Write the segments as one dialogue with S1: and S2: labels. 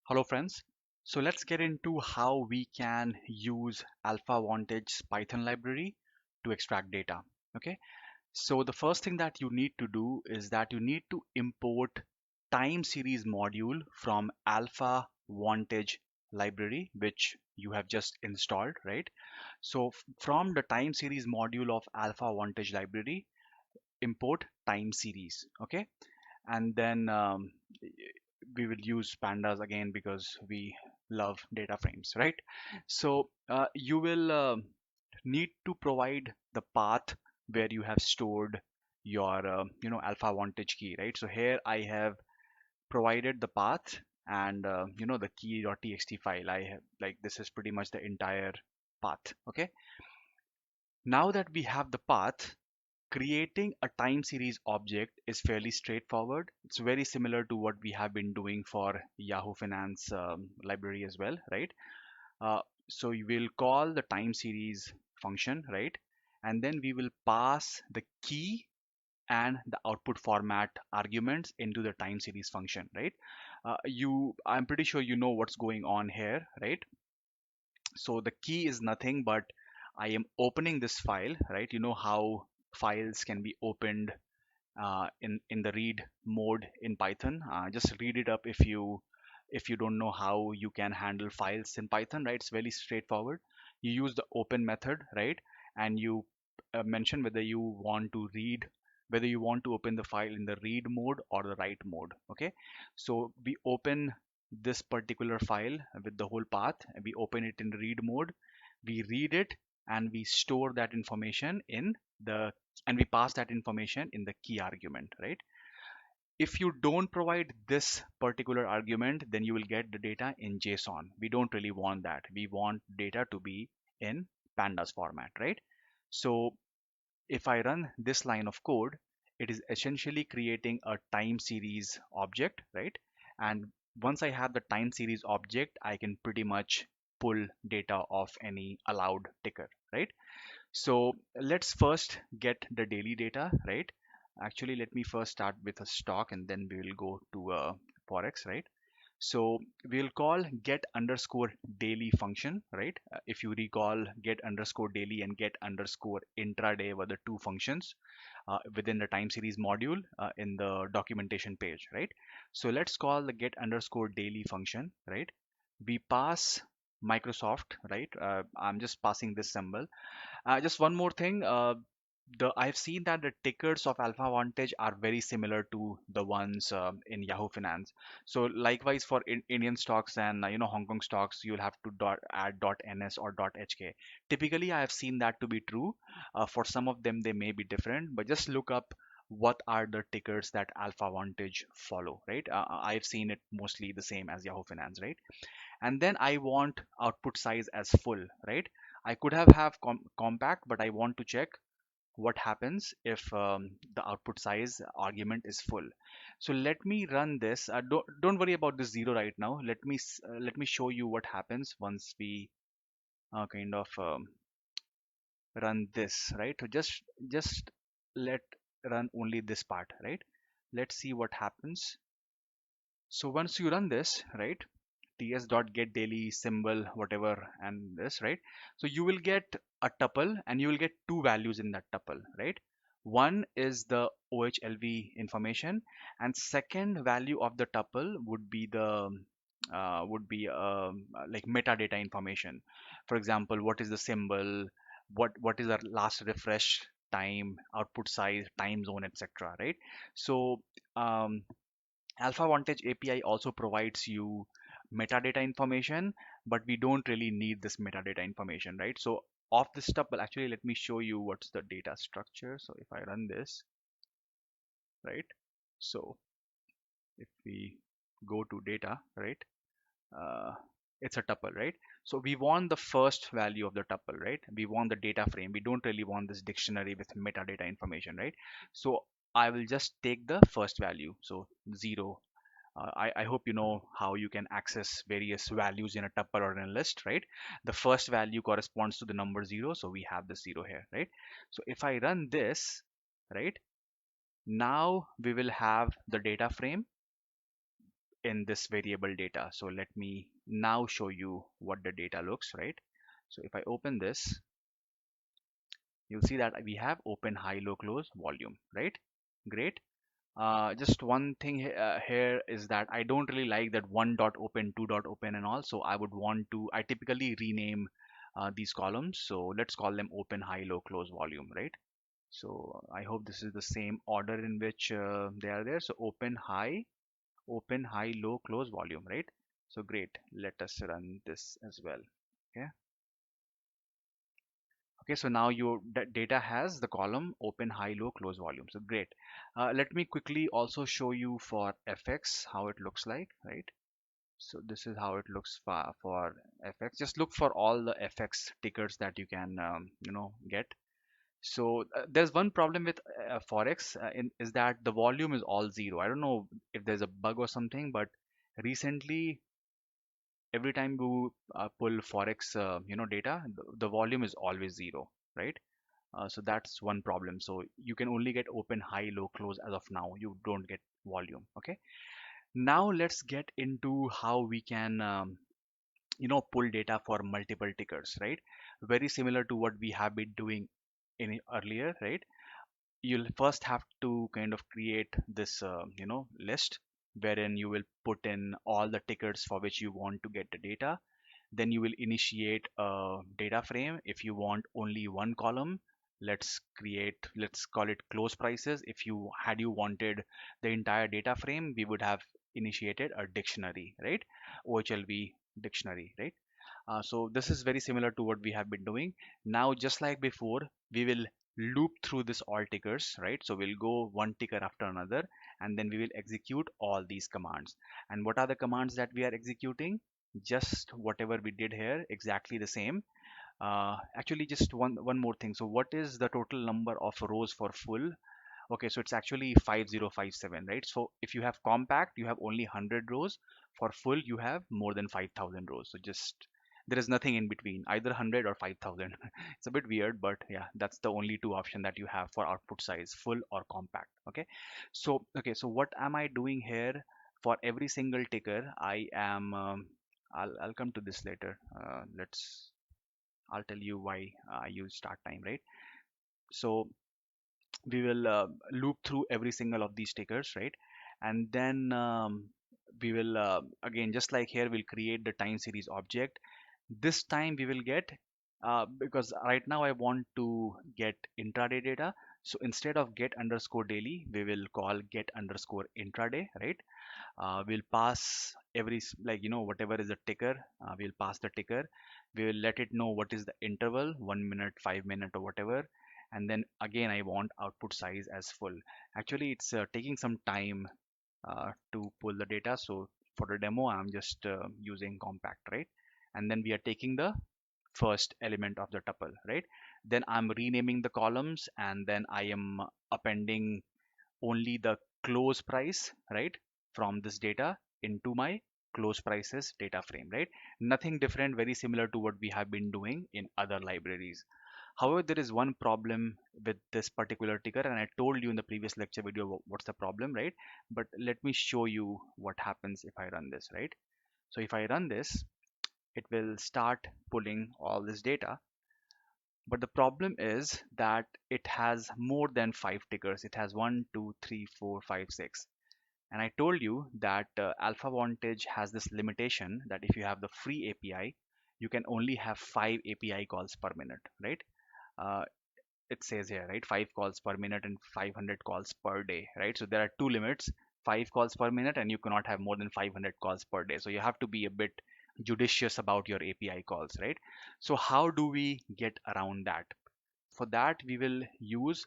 S1: Hello friends. So let's get into how we can use Alpha Vantage Python library to extract data. Okay. So the first thing that you need to do is that you need to import time series module from Alpha Vantage library, which you have just installed, right? So from the time series module of Alpha Vantage library, import time series. Okay. And then we will use pandas again because we love data frames, right? So you will need to provide the path where you have stored your alpha vantage key, right? So here I have provided the path and the key.txt file. I have, like, this is pretty much the entire path. Okay, now that we have the path, creating a time series object is fairly straightforward. It's very similar to what we have been doing for Yahoo Finance library as well, right? So you will call the time series function, right? And then we will pass the key and the output format arguments into the time series function, right? I'm pretty sure you know what's going on here, right? So the key is nothing but I am opening this file, right? You know how files can be opened in the read mode in Python. Just read it up if you don't know how you can handle files in Python, right? It's very straightforward. You use the open method, right? And you mention whether you want to read, whether you want to open the file in the read mode or the write mode. Okay, so we open this particular file with the whole path, and we open it in read mode, we read it, and we store that information in the and we pass that information in the key argument, right? If you don't provide this particular argument, then you will get the data in JSON. We don't really want that. We want data to be in pandas format, right? So if I run this line of code, it is essentially creating a time series object, right? And once I have the time series object, I can pretty much pull data off any allowed ticker, right? So let's first get the daily data, right? Actually, let me first start with a stock and then we will go to Forex, right? So we'll call get underscore daily function, right? If you recall, get underscore daily and get underscore intraday were the two functions within the time series module in the documentation page, right? So let's call the get underscore daily function, right? We pass Microsoft, right? I'm just passing this symbol. Just one more thing. I've seen that the tickers of Alpha Vantage are very similar to the ones in Yahoo Finance. So likewise for Indian stocks and Hong Kong stocks, you'll have to add .ns or .hk. Typically, I have seen that to be true. For some of them, they may be different, but just look up what are the tickers that Alpha Vantage follow, right? I've seen it mostly the same as Yahoo Finance, right? And then I want output size as full, right? I could have compact, but I want to check what happens if the output size argument is full. So let me run this. Don't worry about this zero right now. Let me show you what happens once we kind of run this, right? So just let run only this part, right? Let's see what happens. So once you run this, right, ts.get daily symbol whatever and this, right? So you will get a tuple and you will get two values in that tuple, right? One is the OHLV information, and second value of the tuple would be the like metadata information. For example, what is the symbol, what is our last refresh time, output size, time zone, etc., right? So um, Alpha Vantage API also provides you metadata information, but we don't really need this metadata information, right? So of this tuple, actually, let me show you what's the data structure. So if I run this, right? So if we go to data, right? Uh, it's a tuple, right? So we want the first value of the tuple, right? We want the data frame. We don't really want this dictionary with metadata information, right? So I will just take the first value, so 0. I hope you know how you can access various values in a tuple or in a list, right? The first value corresponds to the number 0, so we have the 0 here, right? So if I run this, right, now we will have the data frame in this variable data. So let me now show you what the data looks, right? So if I open this, you'll see that we have open, high, low, close, volume, right? Great. Just one thing here is that I don't really like that one dot open, two dot open and all. So I typically rename these columns. So let's call them open, high, low, close, volume, right? So I hope this is the same order in which they are there. So open, high, low, close, volume, right? So great. Let us run this as well. Okay. Okay, so now your data has the column open, high, low, close, volume. So great. Let me quickly also show you for FX how it looks like, right? So this is how it looks for FX. Just look for all the FX tickers that you can, get. So there's one problem with Forex is that the volume is all zero. I don't know if there's a bug or something, but recently every time you pull Forex, data, the volume is always zero, right? So that's one problem. So you can only get open, high, low, close as of now. You don't get volume. Okay. Now let's get into how we can, pull data for multiple tickers, right? Very similar to what we have been doing in earlier, right? You'll first have to kind of create this, list wherein you will put in all the tickers for which you want to get the data. Then you will initiate a data frame. If you want only one column, let's call it close prices. If you wanted the entire data frame, we would have initiated a dictionary, right? OHLV dictionary, right? So this is very similar to what we have been doing. Now, just like before, we will loop through this all tickers, right? So we'll go one ticker after another, and then we will execute all these commands. And what are the commands that we are executing? Just whatever we did here, exactly the same. Actually, just one more thing. So what is the total number of rows for full? Okay, so it's actually 5057, right? So if you have compact, you have only 100 rows. For full, you have more than 5000 rows. So just there is nothing in between, either 100 or 5000. It's a bit weird, but yeah, that's the only two option that you have for output size, full or compact. Okay, so what am I doing here? For every single ticker, I'll come to this later. I'll tell you why I use start time, right? So we will loop through every single of these tickers, right? And then we will again, just like here, we'll create the time series object. This time we will get, because right now I want to get intraday data. So instead of get underscore daily, we will call get underscore intraday, right? We'll pass whatever is the ticker, we'll pass the ticker. We will let it know what is the interval, 1 minute, 5 minute, or whatever. And then again, I want output size as full. Actually, it's taking some time to pull the data. So for the demo, I'm just using compact, right? And then we are taking the first element of the tuple, right? Then I'm renaming the columns, and then I am appending only the close price, right, from this data into my close prices data frame, right? Nothing different, very similar to what we have been doing in other libraries. However, there is one problem with this particular ticker, and I told you in the previous lecture video what's the problem, right? But let me show you what happens if I run this, right? So if I run this, it will start pulling all this data. But the problem is that it has more than five tickers. It has one, two, three, four, five, six. And I told you that Alpha Vantage has this limitation that if you have the free API, you can only have five API calls per minute, right? Uh, it says here, right? Five calls per minute and 500 calls per day, right? So there are two limits, five calls per minute, and you cannot have more than 500 calls per day. So you have to be a bit judicious about your API calls, right? So how do we get around that? For that, we will use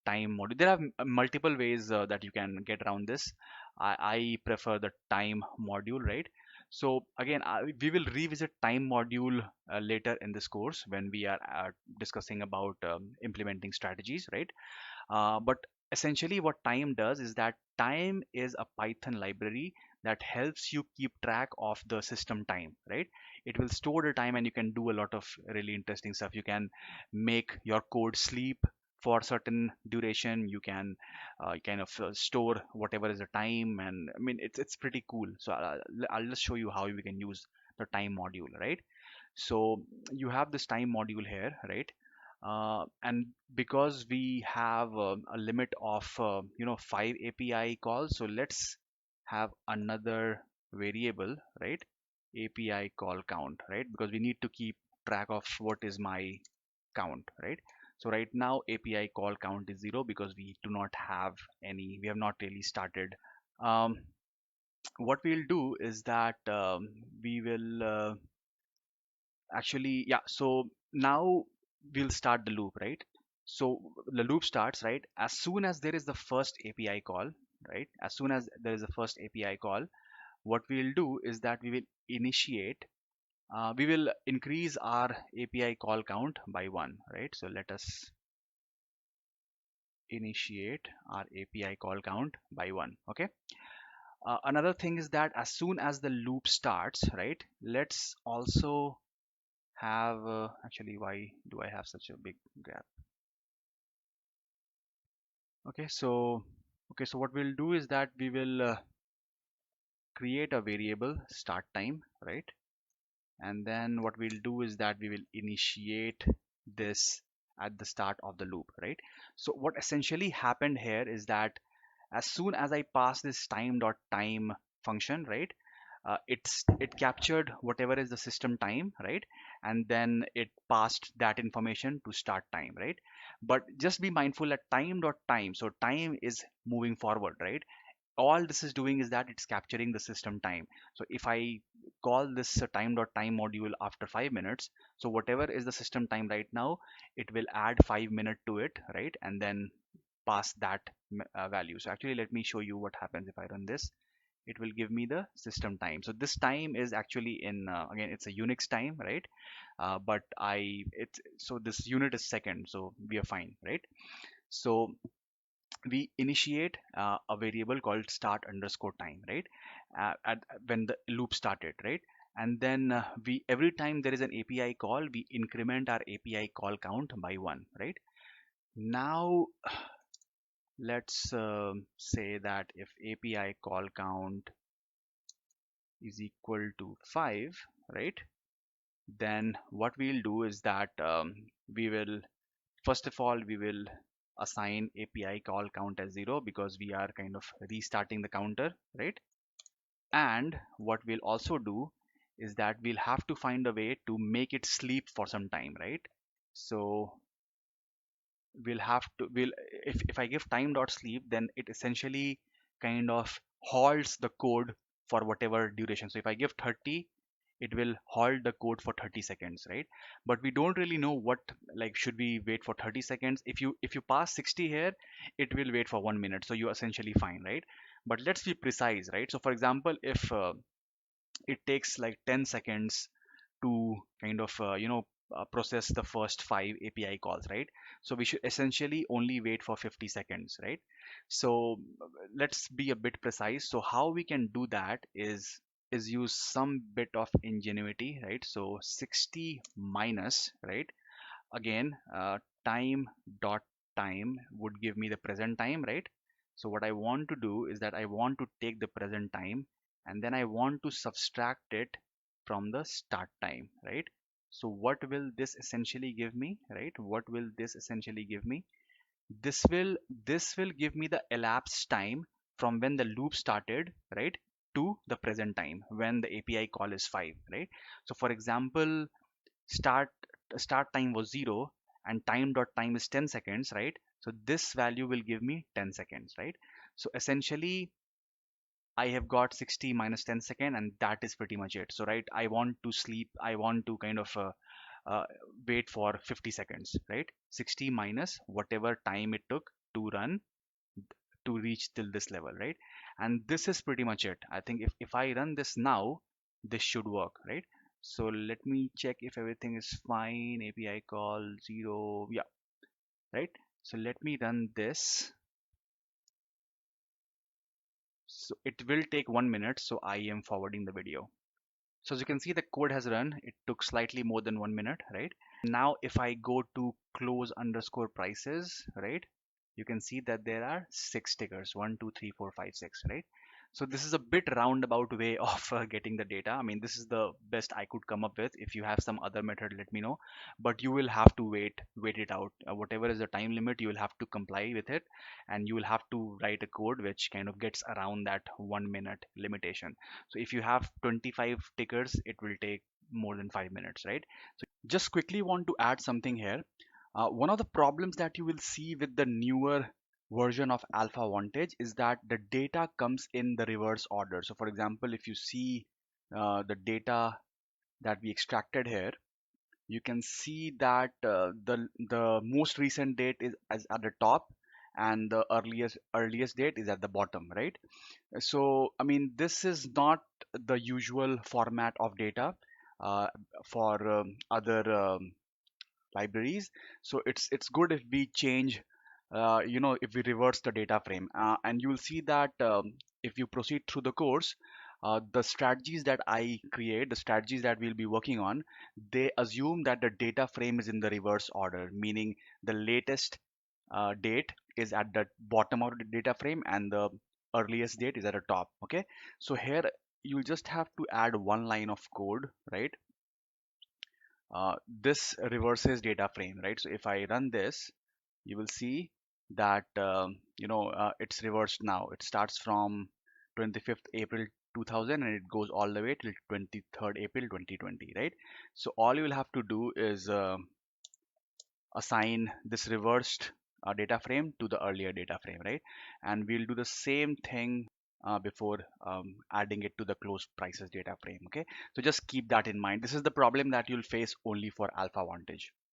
S1: time module. There are multiple ways that you can get around this. I prefer the time module, right? So again, we will revisit time module later in this course when we are discussing about implementing strategies, right? But essentially what time does is that time is a Python library that helps you keep track of the system time, right? It will store the time, and you can do a lot of really interesting stuff. You can make your code sleep for certain duration you can kind of store whatever is the time, and I mean it's pretty cool. So I'll just show you how we can use the time module, right? So you have this time module here, right? And because we have a limit of 5 API calls, so let's have another variable, right? API call count, right? Because we need to keep track of what is my count, right? So right now API call count is 0 because we do not have any, we have not really started. Um, what we'll do is that we will actually, yeah, so now we'll start the loop, right? So the loop starts, right? As soon as there is the first API call, right? As soon as there is the first API call, what we'll do is that we will initiate, we will increase our API call count by 1, right? So let us initiate our API call count by 1, okay? Another thing is that as soon as the loop starts, right? Let's also have, actually, why do I have such a big gap? Okay, so what we'll do is that we will create a variable start time, right? And then what we'll do is that we will initiate this at the start of the loop, right? So what essentially happened here is that as soon as I pass this time.time function, right? It captured whatever is the system time, right? And then it passed that information to start time, right? But just be mindful that time.time, so time is moving forward, right? All this is doing is that it's capturing the system time. So if I call this a time.time module after 5 minutes, so whatever is the system time right now, it will add 5 minutes to it, right? And then pass that value. So actually, let me show you what happens if I run this. It will give me the system time. So this time is actually in again, it's a Unix time, right? But I it's so this unit is second, so we are fine, right? So we initiate a variable called start underscore time, right? When the loop started, right? And then we every time there is an API call, we increment our API call count by 1, right? Now let's say that if API call count is equal to 5, right? Then what we'll do is that we will, first of all, we will assign API call count as 0 because we are kind of restarting the counter, right? And what we'll also do is that we'll have to find a way to make it sleep for some time, right? So we'll if I give time dot sleep, then it essentially kind of halts the code for whatever duration. So if I give 30, it will halt the code for 30 seconds, right? But we don't really know what, like, should we wait for 30 seconds? If you pass 60 here, it will wait for 1 minute, so you're essentially fine, right? But let's be precise, right? So for example, if it takes like 10 seconds to kind of process the first 5 API calls, right? So we should essentially only wait for 50 seconds, right? So let's be a bit precise. So how we can do that is use some bit of ingenuity, right? So 60 minus, right? Again, time dot time would give me the present time, right? So what I want to do is that I want to take the present time and then I want to subtract it from the start time, right? So what will this essentially give me, right? What will this essentially give me? This will give me the elapsed time from when the loop started, right, to the present time when the API call is 5, right? So for example, start start time was 0 and time.time is 10 seconds, right? So this value will give me 10 seconds, right? So essentially I have got 60 minus 10 second, and that is pretty much it. So right, I want to sleep, I want to kind of uh, wait for 50 seconds, right? 60 minus whatever time it took to run to reach till this level, right? And this is pretty much it. I think if I run this now, this should work, right? So let me check if everything is fine. API call 0, yeah, right? So let me run this. So it will take 1 minute, so I am forwarding the video. So as you can see, the code has run. It took slightly more than 1 minute, right? Now, if I go to close underscore prices, right, you can see that there are six stickers, one, two, three, four, five, six, right? So this is a bit roundabout way of getting the data. I mean, this is the best I could come up with. If you have some other method, let me know. But you will have to wait it out. Whatever is the time limit, you will have to comply with it, and you will have to write a code which kind of gets around that 1 minute limitation. So if you have 25 tickers, it will take more than 5 minutes, right? Just quickly want to add something here. One of the problems that you will see with the newer version of Alpha Vantage is that the data comes in the reverse order. So, for example, if you see the data that we extracted here, you can see that the most recent date is at the top, and the earliest date is at the bottom, right? So, I mean, this is not the usual format of data uh, for other libraries. So it's good if we change, if we reverse the data frame, and you will see that if you proceed through the course, the strategies that I create, the strategies that we'll be working on, they assume that the data frame is in the reverse order, meaning the latest date is at the bottom of the data frame and the earliest date is at the top. Okay, so here you'll just have to add one line of code, right? This reverses data frame, right? So if I run this, you will see that it's reversed now. It starts from 25th April 2000 and it goes all the way till 23rd April 2020, right? So all you will have to do is assign this reversed data frame to the earlier data frame, right? And we'll do the same thing before adding it to the closed prices data frame. Okay, so just keep that in mind. This is the problem that you'll face only for Alpha Vantage.